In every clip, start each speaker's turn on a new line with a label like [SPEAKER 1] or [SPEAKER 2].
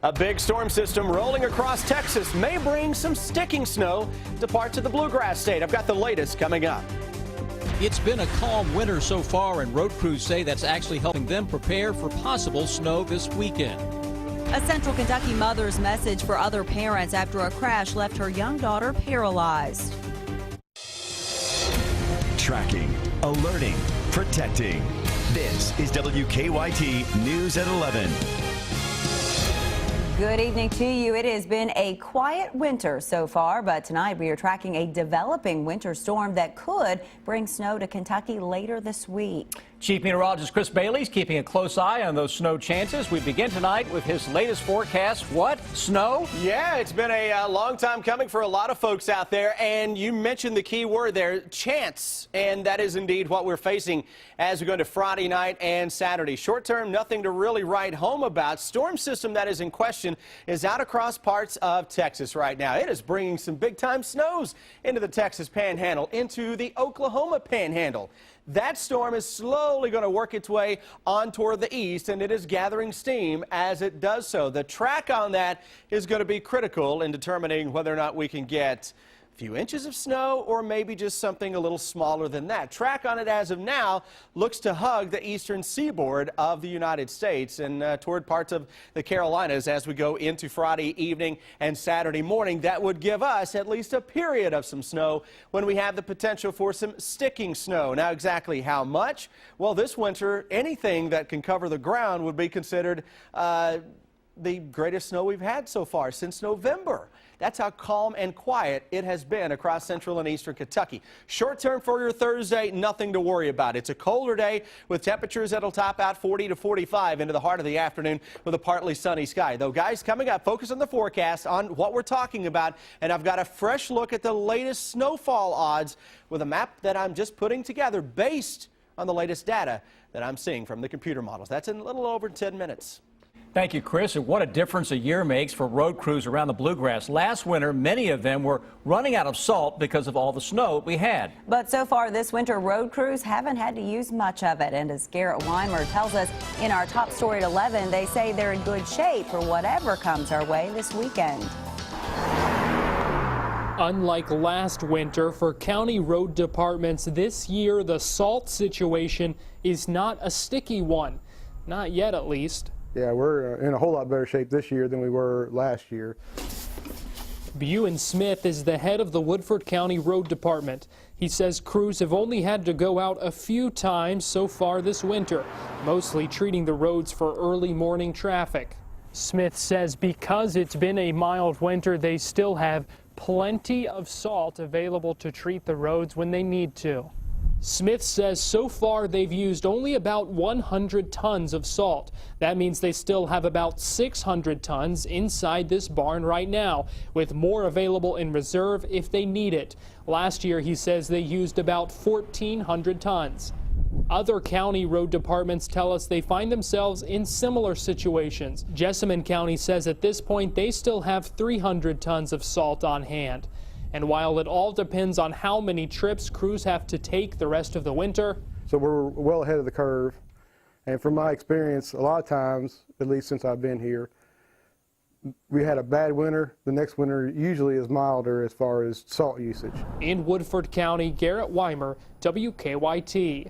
[SPEAKER 1] A big storm system rolling across Texas may bring some sticking snow to parts of the bluegrass state. I've got the latest coming up.
[SPEAKER 2] It's been a calm winter so far, and road crews say that's actually helping them prepare for possible snow this weekend.
[SPEAKER 3] A Central Kentucky mother's message for other parents after a crash left her young daughter paralyzed.
[SPEAKER 4] Tracking, alerting, protecting. This is WKYT News at 11.
[SPEAKER 3] Good evening to you. It has been a quiet winter so far, but tonight we are tracking a developing winter storm that could bring snow to Kentucky later this week.
[SPEAKER 2] Chief Meteorologist Chris Bailey's keeping a close eye on those snow chances. We begin tonight with his latest forecast. What? Snow?
[SPEAKER 1] Yeah, it's been a long time coming for a lot of folks out there, and you mentioned the key word there, chance, and that is indeed what we're facing as we go into Friday night and Saturday. Short term, nothing to really write home about. Storm system that is in question is out across parts of Texas right now. It is bringing some big-time snows into the Texas Panhandle, into the Oklahoma Panhandle. That storm is slowly going to work its way on toward the east, and it is gathering steam as it does so. The track on that is going to be critical in determining whether or not we can get a few inches of snow or maybe just something a little smaller than that. Track on it as of now looks to hug the eastern seaboard of the United States and toward parts of the Carolinas as we go into Friday evening and Saturday morning. That would give us at least a period of some snow when we have the potential for some sticking snow. Now, exactly how much? Well, this winter, anything that can cover the ground would be considered the greatest snow we've had so far since November. That's how calm and quiet it has been across central and eastern Kentucky. Short term for your Thursday, nothing to worry about. It's a colder day with temperatures that'll top out 40 to 45 into the heart of the afternoon with a partly sunny sky. Though, guys, coming up, focus on the forecast on what we're talking about. And I've got a fresh look at the latest snowfall odds with a map that I'm just putting together based on the latest data that I'm seeing from the computer models. That's in a little over 10 minutes.
[SPEAKER 2] Thank you, Chris. And what a difference a year makes for road crews around the bluegrass. Last winter, many of them were running out of salt because of all the snow we had.
[SPEAKER 3] But so far this winter, road crews haven't had to use much of it. And as Garrett Weimer tells us in our top story at 11, they say they're in good shape for whatever comes our way this weekend.
[SPEAKER 5] Unlike last winter, for county road departments this year, the salt situation is not a sticky one. Not yet, at least.
[SPEAKER 6] Yeah, we're in a whole lot better shape this year than we were last year.
[SPEAKER 5] Buen Smith is the head of the Woodford County Road Department. He says crews have only had to go out a few times so far this winter, mostly treating the roads for early morning traffic. Smith says because it's been a mild winter, they still have plenty of salt available to treat the roads when they need to. Smith says so far they've used only about 100 tons of salt. That means they still have about 600 tons inside this barn right now, with more available in reserve if they need it. Last year, he says they used about 1,400 tons. Other county road departments tell us they find themselves in similar situations. Jessamine County says at this point they still have 300 tons of salt on hand. And while it all depends on how many trips crews have to take the rest of the winter.
[SPEAKER 6] So we're well ahead of the curve. And from my experience, a lot of times, at least since I've been here, we had a bad winter. The next winter usually is milder as far as salt usage.
[SPEAKER 5] In Woodford County, Garrett Weimer, WKYT.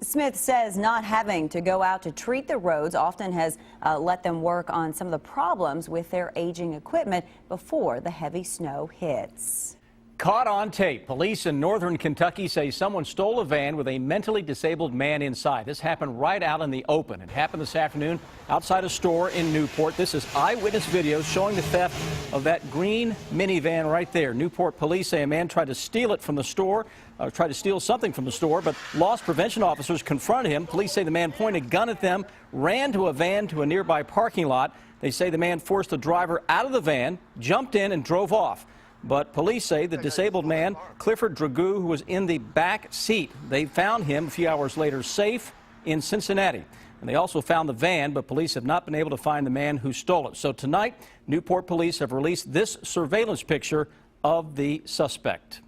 [SPEAKER 3] Smith says not having to go out to treat the roads often has let them work on some of the problems with their aging equipment before the heavy snow hits.
[SPEAKER 2] Caught on tape, police in northern Kentucky say someone stole a van with a mentally disabled man inside. This happened right out in the open. It happened this afternoon outside a store in Newport. This is eyewitness video showing the theft of that green minivan right there. Newport police say a man tried to steal it from the store, tried to steal something from the store, but loss prevention officers confronted him. Police say the man pointed a gun at them, ran to a van to a nearby parking lot. They say the man forced the driver out of the van, jumped in, and drove off. But police say the disabled man, Clifford Dragoo, who was in the back seat, they found him a few hours later safe in Cincinnati. And they also found the van, but police have not been able to find the man who stole it. So tonight, Newport police have released this surveillance picture of the suspect.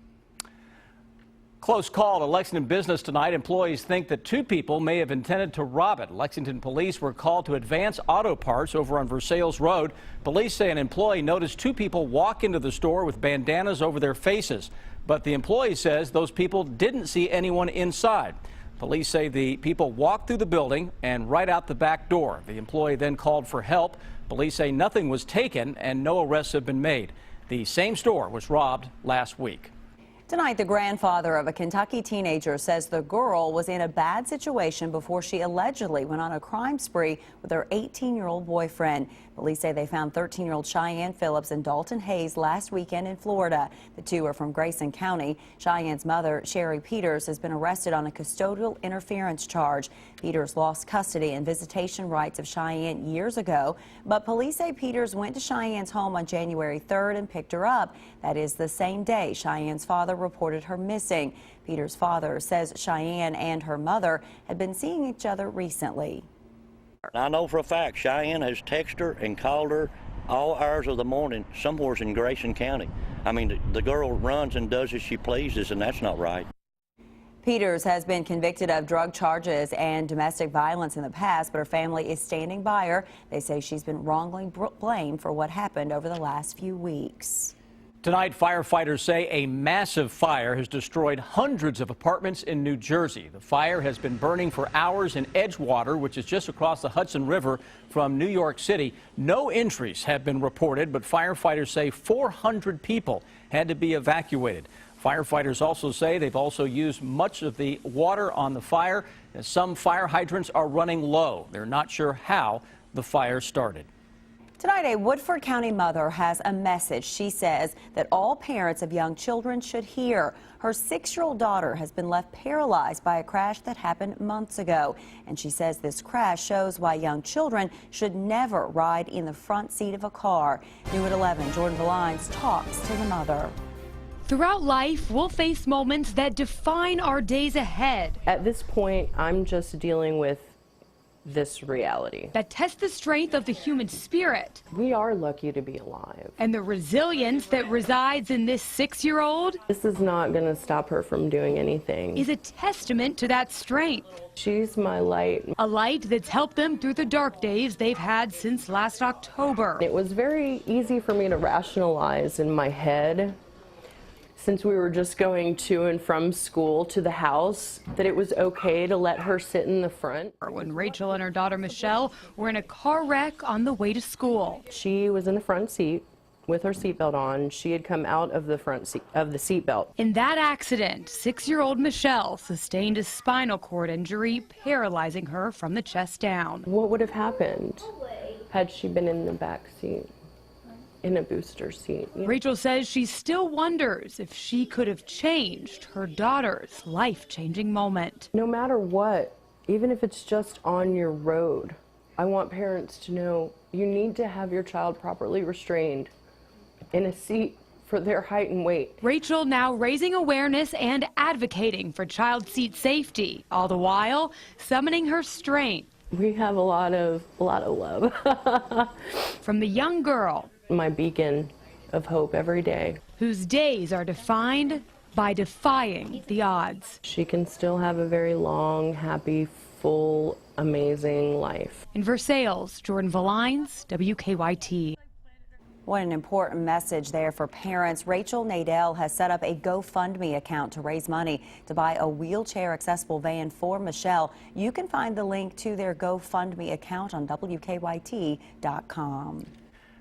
[SPEAKER 2] Close call at a Lexington business tonight. Employees think that two people may have intended to rob it. Lexington police were called to Advance Auto Parts over on Versailles Road. Police say an employee noticed two people walk into the store with bandanas over their faces. But the employee says those people didn't see anyone inside. Police say the people walked through the building and right out the back door. The employee then called for help. Police say nothing was taken and no arrests have been made. The same store was robbed last week.
[SPEAKER 3] Tonight, the grandfather of a Kentucky teenager says the girl was in a bad situation before she allegedly went on a crime spree with her 18-year-old boyfriend. Police say they found 13-year-old Cheyenne Phillips and Dalton Hayes last weekend in Florida. The two are from Grayson County. Cheyenne's mother, Sherry Peters, has been arrested on a custodial interference charge. Peters lost custody and visitation rights of Cheyenne years ago, but police say Peters went to Cheyenne's home on January 3rd and picked her up. That is the same day Cheyenne's father reported her missing. Peters' father says Cheyenne and her mother had been seeing each other recently.
[SPEAKER 7] I know for a fact Cheyenne has texted her and called her all hours of the morning somewhere in Grayson County. I mean, the girl runs and does as she pleases, and that's not right.
[SPEAKER 3] Peters has been convicted of drug charges and domestic violence in the past, but her family is standing by her. They say she's been wrongly blamed for what happened over the last few weeks.
[SPEAKER 2] Tonight, firefighters say a massive fire has destroyed hundreds of apartments in New Jersey. The fire has been burning for hours in Edgewater, which is just across the Hudson River from New York City. No injuries have been reported, but firefighters say 400 people had to be evacuated. Firefighters also say they've also used much of the water on the fire, and some fire hydrants are running low. They're not sure how the fire started.
[SPEAKER 3] Tonight, a Woodford County mother has a message she says that all parents of young children should hear. Her 6-year-old daughter has been left paralyzed by a crash that happened months ago. And she says this crash shows why young children should never ride in the front seat of a car. New at 11, Jordan Valines talks to the mother.
[SPEAKER 8] Throughout life, we'll face moments that define our days ahead.
[SPEAKER 9] At this point, I'm just dealing with this reality.
[SPEAKER 8] That test the strength of the human spirit.
[SPEAKER 9] We are lucky to be alive.
[SPEAKER 8] And the resilience that resides in this 6-year-old.
[SPEAKER 9] This is not going to stop her from doing anything.
[SPEAKER 8] Is a testament to that strength.
[SPEAKER 9] She's my light.
[SPEAKER 8] A light that's helped them through the dark days they've had since last October.
[SPEAKER 9] It was very easy for me to rationalize in my head, since we were just going to and from school to the house, that it was okay to let her sit in the front.
[SPEAKER 8] When Rachel and her daughter Michelle were in a car wreck on the way to school.
[SPEAKER 9] She was in the front seat with her seatbelt on. She had come out of the front seat of the seatbelt.
[SPEAKER 8] In that accident, 6-year-old Michelle sustained a spinal cord injury, paralyzing her from the chest down.
[SPEAKER 9] What would have happened had she been in the back seat? In a booster seat.
[SPEAKER 8] Rachel says she still wonders if she could have changed her daughter's life-changing moment.
[SPEAKER 9] No matter what, even if it's just on your road, I want parents to know you need to have your child properly restrained in a seat for their height and weight.
[SPEAKER 8] Rachel now raising awareness and advocating for child seat safety, all the while summoning her strength.
[SPEAKER 9] We have a lot of love.
[SPEAKER 8] From the young girl,
[SPEAKER 9] my beacon of hope every day,
[SPEAKER 8] whose days are defined by defying the odds.
[SPEAKER 9] She can still have a very long, happy, full, amazing life.
[SPEAKER 8] In Versailles, Jordan Valines, WKYT.
[SPEAKER 3] What an important message there for parents. Rachel Nadell has set up a GoFundMe account to raise money to buy a wheelchair-accessible van for Michelle. You can find the link to their GoFundMe account on WKYT.com.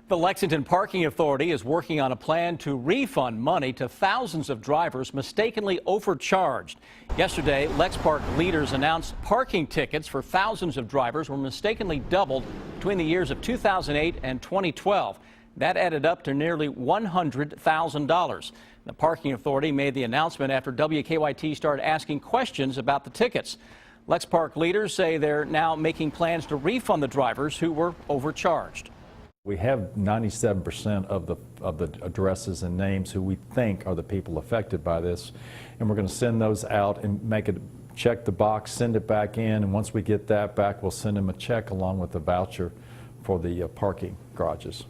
[SPEAKER 2] The Lexington Parking Authority is working on a plan to refund money to thousands of drivers mistakenly overcharged. Yesterday, LexPark leaders announced parking tickets for thousands of drivers were mistakenly doubled between the years of 2008 and 2012. That added up to nearly $100,000. The Parking Authority made the announcement after WKYT started asking questions about the tickets. LexPark leaders say they're now making plans to refund the drivers who were overcharged.
[SPEAKER 10] We have 97% of the addresses and names who we think are the people affected by this, and we're going to send those out and make it, check the box, send it back in, and once we get that back, we'll send them a check along with the voucher for the parking garages.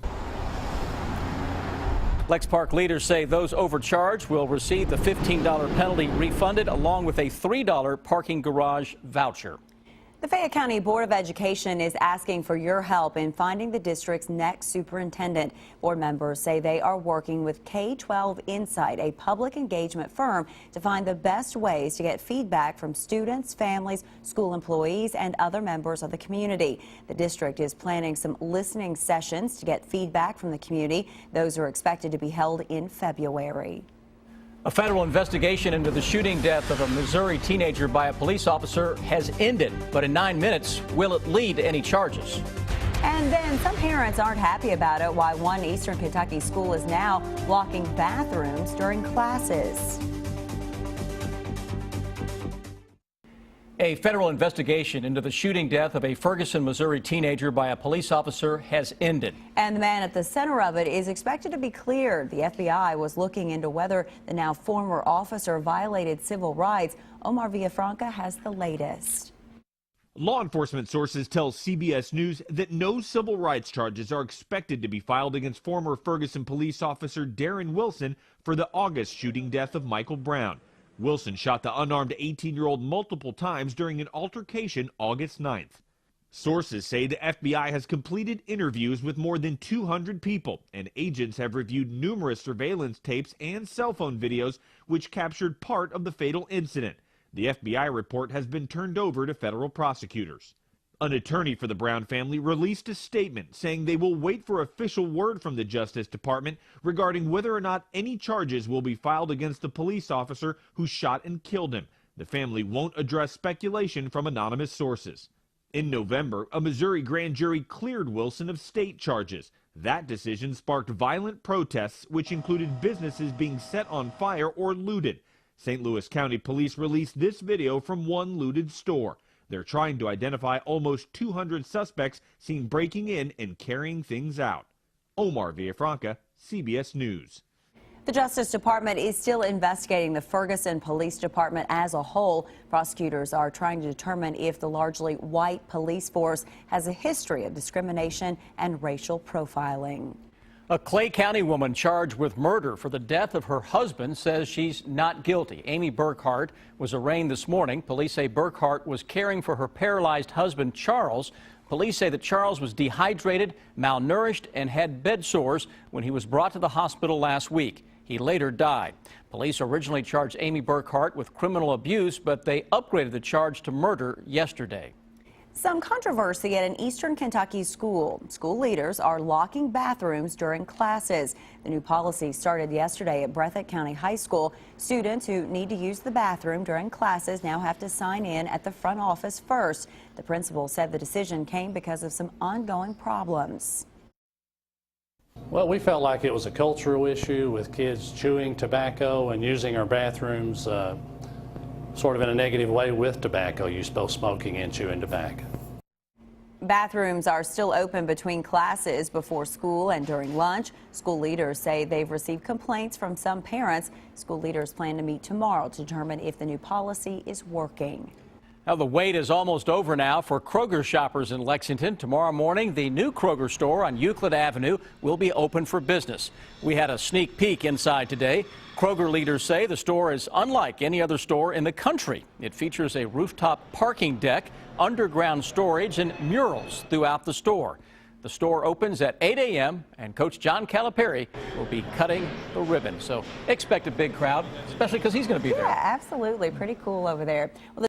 [SPEAKER 2] Lex Park leaders say those overcharged will receive the $15 penalty refunded along with a $3 parking garage voucher.
[SPEAKER 3] The Fayette County Board of Education is asking for your help in finding the district's next superintendent. Board members say they are working with K-12 Insight, a public engagement firm, to find the best ways to get feedback from students, families, school employees, and other members of the community. The district is planning some listening sessions to get feedback from the community. Those are expected to be held in February.
[SPEAKER 2] A federal investigation into the shooting death of a Missouri teenager by a police officer has ended, but in 9 minutes, will it lead to any charges?
[SPEAKER 3] And then some parents aren't happy about it. Why one Eastern Kentucky school is now locking bathrooms during classes.
[SPEAKER 2] A federal investigation into the shooting death of a Ferguson, Missouri teenager by a police officer has ended.
[SPEAKER 3] And the man at the center of it is expected to be cleared. The FBI was looking into whether the now former officer violated civil rights. Omar Villafranca has the latest.
[SPEAKER 11] Law enforcement sources tell CBS News that no civil rights charges are expected to be filed against former Ferguson police officer Darren Wilson for the August shooting death of Michael Brown. Wilson shot the unarmed 18-year-old multiple times during an altercation August 9th. Sources say the FBI has completed interviews with more than 200 people, and agents have reviewed numerous surveillance tapes and cell phone videos which captured part of the fatal incident. The FBI report has been turned over to federal prosecutors. An attorney for the Brown family released a statement saying they will wait for official word from the Justice Department regarding whether or not any charges will be filed against the police officer who shot and killed him. The family won't address speculation from anonymous sources. In November, a Missouri grand jury cleared Wilson of state charges. That decision sparked violent protests, which included businesses being set on fire or looted. St. Louis County Police released this video from one looted store. They're trying to identify almost 200 suspects seen breaking in and carrying things out. Omar Villafranca, CBS News.
[SPEAKER 3] The Justice Department is still investigating the Ferguson Police Department as a whole. Prosecutors are trying to determine if the largely white police force has a history of discrimination and racial profiling.
[SPEAKER 2] A Clay County woman charged with murder for the death of her husband says she's not guilty. Amy Burkhart was arraigned this morning. Police say Burkhart was caring for her paralyzed husband, Charles. Police say that Charles was dehydrated, malnourished, and had bed sores when he was brought to the hospital last week. He later died. Police originally charged Amy Burkhart with criminal abuse, but they upgraded the charge to murder yesterday.
[SPEAKER 3] Some controversy at an Eastern Kentucky school. School leaders are locking bathrooms during classes. The new policy started yesterday at Breathitt County High School. Students who need to use the bathroom during classes now have to sign in at the front office first. The principal said the decision came because of some ongoing problems.
[SPEAKER 12] Well, we felt like it was a cultural issue with kids chewing tobacco and using our bathrooms sort of in a negative way with tobacco use, both smoking and chewing tobacco.
[SPEAKER 3] Bathrooms are still open between classes, before school, and during lunch. School leaders say they've received complaints from some parents. School leaders plan to meet tomorrow to determine if the new policy is working.
[SPEAKER 2] Now, the wait is almost over now for Kroger shoppers in Lexington. Tomorrow morning, the new Kroger store on Euclid Avenue will be open for business. We had a sneak peek inside today. Kroger leaders say the store is unlike any other store in the country. It features a rooftop parking deck, underground storage, and murals throughout the store. The store opens at 8 a.m. and Coach John Calipari will be cutting the ribbon. So expect a big crowd, especially because he's going to be there.
[SPEAKER 3] Yeah, absolutely. Pretty cool over there. Well,